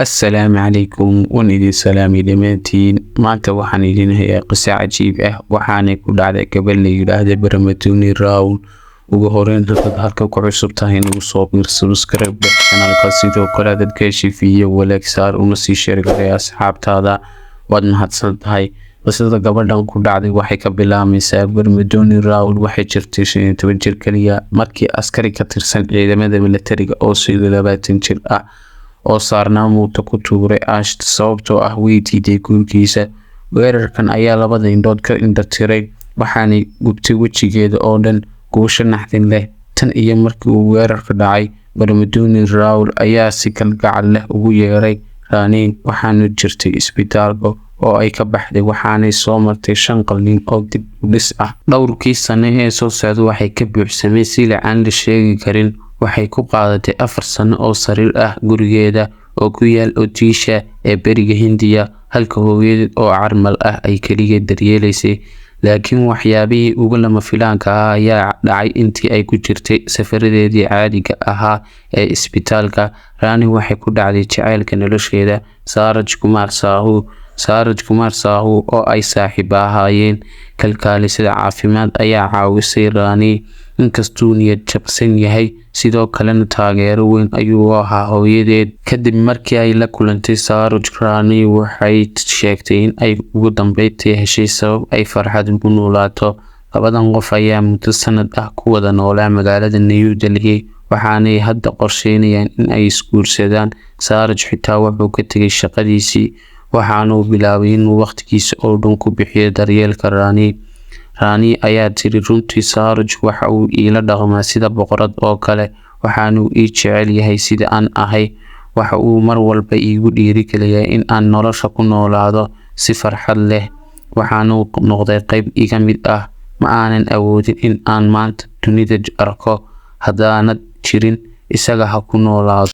السلام عليكم ونيدي سلامي دمانتين maanta waxaan idin hayaa qiso cajiib ah waxaanay ku dhacday gabadh la yiraahdo Barmadooni Rawl ugu horeyn dad halka ku cusub tahay inuu soo subscribe channelka sidoo kale dadka shifiyo walaag saar una sii share gareeya asxaabtaada waad mahadsan tahay qisada gabadhan ku dhacday waxay ka bilaabmaysaa Barmadooni Rawl waxay jirtay 15 jir kaliya markii askari ka tirsan ciidamada militariga oo 20 jir ah oo saarnaa muuto ku tuuray aashta sababtoo ah weydiiday guurkiisa weerarkan ayaa labada indhood ka indhatiray waxaanay gubtay wejigeeda oo dhan guusha naxdin leh tan iyo markii uu weerarka dhacay Barmadooni Rawl ayaa si kalgacal leh ugu yeeray Raaniin waxaana jirtay isbitaalka oo ay ka baxday waxaanay soo martay 5 qalliin oo dib u dhis ah dhowrkii sano ee soo socday waxay ka buuxsamay si aan la sheegi karin waxay ku qaadatay 4 sano oo sariir ah gurigeeda oo ku yaal Odisha ee bariga Hindiya halka hooyadeed oo carmal ah ay kaligeed daryeelaysay laakiin waxyaabihii ugu lama filaanka ah ayaa dhacay intii ay ku jirtay safaradeedii caadiga ahaa ee isbitaalka Raani waxay ku dhacday jacaylka nolosheeda Saraj Kumar Sahu oo ay saaxiib ahaayeen kalkaalisada caafimaad ayaa caawisay Raani inkastoo niyad jabsan yahay sidoo kalena taageero weyn ayuu ahaa hooyadeed kadib markii ay la kulantay Saraj Raani waxay sheegtay in ay ugu dambeeyay heshay sabab ay farxad ugu noolaato labadan qof ayaa muddo sanad ah ku wada noolaa magaalada New Delhi waxaanay hadda qorsheynayaan in ay isguursadaan Saraj xitaa wuxuu ka tagay shaqadiisii waxaanu bilaabay inuu waqtigiisa oo dhan ku bixiyo daryeelka Raani ayaa tiri runtii Saraj waxa uu ila dhaqmaa sida boqorad oo kale waxaanu ii jecel yahay sida aan ahay waxa uu mar walba iigu dhiirigeliyaa in aan nolosha ku noolaado si farxad leh waxaanu noqday qayb iga mid ah ma aanan awoodin in aan maanta dunida arko haddaanad jirin isaga ha ku noolaado